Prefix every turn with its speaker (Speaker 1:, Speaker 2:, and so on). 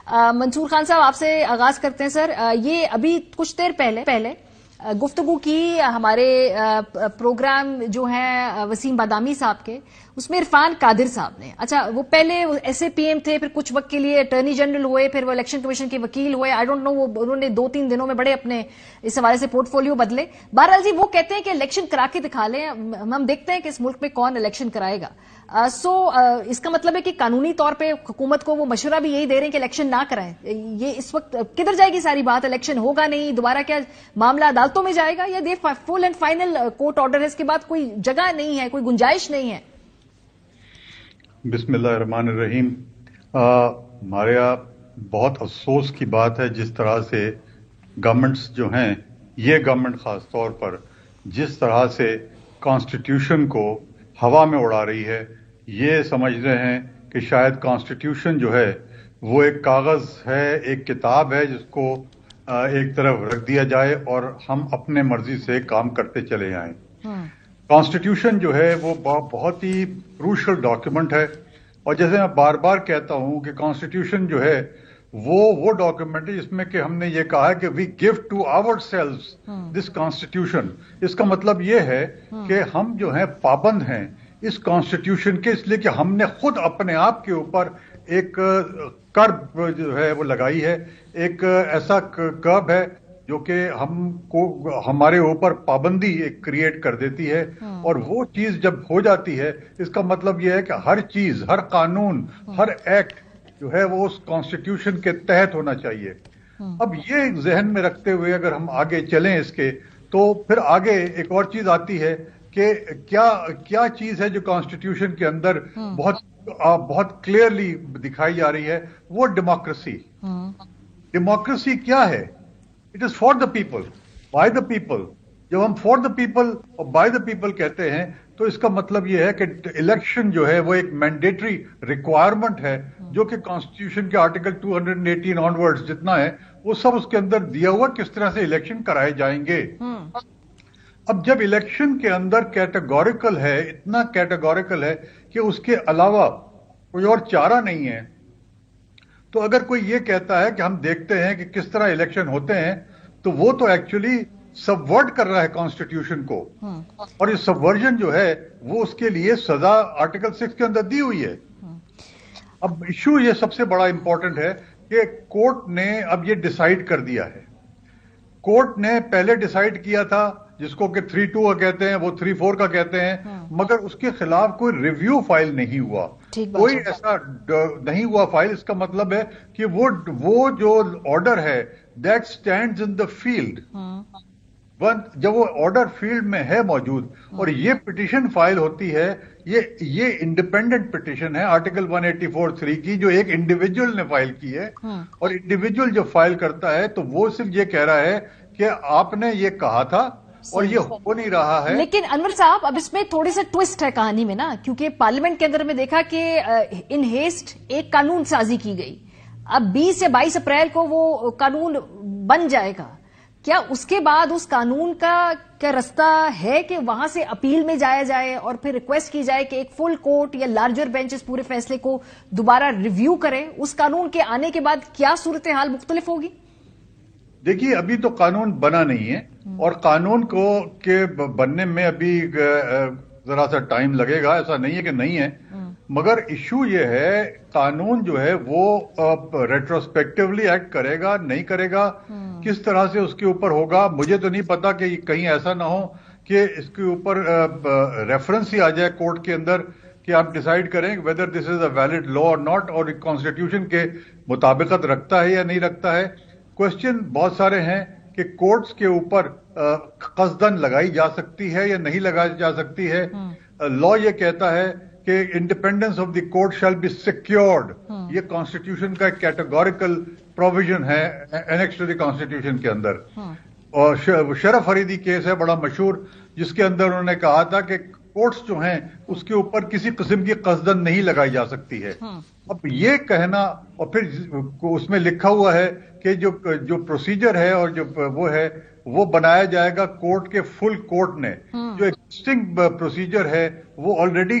Speaker 1: منصور خان صاحب آپ سے آغاز کرتے ہیں سر. یہ ابھی کچھ دیر پہلے گفتگو کی ہمارے پروگرام جو ہیں وسیم بادامی صاحب کے, اس میں عرفان قادر صاحب نے, اچھا وہ پہلے ایس اے پی ایم تھے, پھر کچھ وقت کے لیے اٹارنی جنرل ہوئے, پھر وہ الیکشن کمیشن کے وکیل ہوئے. آئی ڈونٹ نو وہ انہوں نے 2-3 دنوں میں بڑے اپنے اس حوالے سے پورٹ فولیو بدلے. بہرحال جی وہ کہتے ہیں کہ الیکشن کرا کے دکھا لیں, ہم دیکھتے ہیں کہ اس ملک میں کون الیکشن کرائے گا. اس کا مطلب ہے کہ قانونی طور پہ حکومت کو وہ مشورہ بھی یہی دے رہے ہیں کہ الیکشن نہ کرائیں. یہ اس وقت کدھر جائے گی ساری بات؟ الیکشن ہوگا نہیں, دوبارہ کیا معاملہ عدالتوں میں جائے گا, یا یہ فل اینڈ فائنل کورٹ آرڈر ہے, اس کے بعد کوئی جگہ نہیں ہے, کوئی گنجائش نہیں ہے؟
Speaker 2: بسم اللہ الرحمن الرحیم. ہمارے یہاں بہت افسوس کی بات ہے جس طرح سے گورنمنٹس جو ہیں, یہ گورنمنٹ خاص طور پر جس طرح سے کانسٹیٹیوشن کو ہوا میں اڑا رہی ہے. یہ سمجھ رہے ہیں کہ شاید کانسٹیٹیوشن جو ہے وہ ایک کاغذ ہے, ایک کتاب ہے جس کو ایک طرف رکھ دیا جائے اور ہم اپنے مرضی سے کام کرتے چلے جائیں. کانسٹیٹیوشن جو ہے وہ بہت ہی کروشل ڈاکیومنٹ ہے, اور جیسے میں بار بار کہتا ہوں کہ کانسٹیٹیوشن جو ہے وہ ڈاکیومنٹ ہے جس میں کہ ہم نے یہ کہا ہے کہ we give to ourselves this constitution. اس کا مطلب یہ ہے کہ ہم جو ہیں پابند ہیں اس کانسٹیٹیوشن کے, اس لیے کہ ہم نے خود اپنے آپ کے اوپر ایک کرب جو ہے وہ لگائی ہے, ایک ایسا کرب ہے جو کہ ہم کو ہمارے اوپر پابندی ایک کریٹ کر دیتی ہے. اور وہ چیز جب ہو جاتی ہے اس کا مطلب یہ ہے کہ ہر چیز, ہر قانون, ہر ایکٹ جو ہے وہ اس کانسٹیٹیوشن کے تحت ہونا چاہیے. اب یہ ذہن میں رکھتے ہوئے اگر ہم آگے چلیں اس کے, تو پھر آگے ایک اور چیز آتی ہے کہ کیا چیز ہے جو کانسٹیٹیوشن کے اندر بہت کلیئرلی دکھائی جا رہی ہے, وہ ڈیموکریسی. ڈیموکریسی کیا ہے؟ It is for the people, by the people. جب ہم فار دا پیپل اور بائی دا پیپل کہتے ہیں تو اس کا مطلب یہ ہے کہ الیکشن جو ہے وہ ایک مینڈیٹری ریکوائرمنٹ ہے جو کہ کانسٹیٹیوشن کے آرٹیکل 218 آن ورڈز جتنا ہے وہ سب اس کے اندر دیا ہوا کس طرح سے الیکشن کرائے جائیں گے. اب جب الیکشن کے اندر کیٹیگوریکل ہے, اتنا کیٹیگوریکل ہے کہ اس کے علاوہ کوئی اور چارہ نہیں ہے, تو اگر کوئی یہ کہتا ہے کہ ہم دیکھتے ہیں کہ کس طرح الیکشن ہوتے ہیں, تو وہ تو ایکچولی سبورٹ کر رہا ہے کانسٹیٹیوشن کو, اور یہ سبورژن جو ہے وہ اس کے لیے سزا آرٹیکل 6 کے اندر دی ہوئی ہے. اب ایشو یہ سب سے بڑا امپورٹنٹ ہے کہ کورٹ نے اب یہ ڈیسائیڈ کر دیا ہے. کورٹ نے پہلے ڈیسائیڈ کیا تھا جس کو کہ 3-2 کا کہتے ہیں, وہ 3-4 کا کہتے ہیں, مگر اس کے خلاف کوئی ریویو فائل نہیں ہوا, کوئی ایسا نہیں ہوا فائل. اس کا مطلب ہے کہ وہ جو آرڈر ہے that stands in the field. جب وہ آرڈر فیلڈ میں ہے موجود اور یہ پٹیشن فائل ہوتی ہے, یہ انڈیپینڈنٹ پٹیشن ہے آرٹیکل 184(3) کی, جو ایک انڈیویجول نے فائل کی ہے, اور انڈیویجول جو فائل کرتا ہے تو وہ صرف یہ کہہ رہا ہے کہ آپ نے یہ کہا تھا اور یہ ہو نہیں رہا ہے.
Speaker 1: لیکن انور صاحب اب اس میں تھوڑی سا ٹوسٹ ہے کہانی میں نا, کیونکہ پارلیمنٹ کے اندر میں دیکھا کہ ان ہیسٹ ایک قانون سازی کی گئی. اب 20 یا 22 اپریل کو وہ قانون بن جائے گا. کیا اس کے بعد اس قانون کا کیا رستہ ہے کہ وہاں سے اپیل میں جایا جائے اور پھر ریکویسٹ کی جائے کہ ایک فل کورٹ یا لارجر بینچ اس پورے فیصلے کو دوبارہ ریویو کرے؟ اس قانون کے آنے کے بعد کیا صورتحال مختلف ہوگی؟
Speaker 2: دیکھیے ابھی تو قانون بنا نہیں ہے, اور قانون کو کے بننے میں ابھی ذرا سا ٹائم لگے گا, ایسا نہیں ہے کہ نہیں ہے. مگر ایشو یہ ہے قانون جو ہے وہ ریٹروسپیکٹولی ایکٹ کرے گا نہیں کرے گا, کس طرح سے اس کے اوپر ہوگا. مجھے تو نہیں پتا کہ کہیں ایسا نہ ہو کہ اس کے اوپر ریفرنس ہی آ جائے کورٹ کے اندر کہ آپ ڈیسائیڈ کریں whether this is a valid لا اور ناٹ, اور کانسٹیٹیوشن کے مطابقت رکھتا ہے یا نہیں رکھتا ہے. کوشچن بہت سارے ہیں کہ کورٹس کے اوپر قصدن لگائی جا سکتی ہے یا نہیں لگائی جا سکتی ہے. لا یہ کہتا ہے کہ independence of the court shall be secured. یہ کانسٹیٹیوشن کا ایک کیٹیگوریکل پروویژن ہے اینیکس ٹو دی کانسٹیٹیوشن کے اندر. اور شرف فریدی کیس ہے بڑا مشہور, جس کے اندر انہوں نے کہا تھا کہ کورٹس جو ہیں اس کے اوپر کسی قسم کی قصدن نہیں لگائی جا سکتی ہے. اب یہ کہنا, اور پھر اس میں لکھا ہوا ہے کہ جو پروسیجر ہے اور جو وہ ہے وہ بنایا جائے گا کورٹ کے فل کورٹ نے. جو ایگزسٹنگ پروسیجر ہے وہ آلریڈی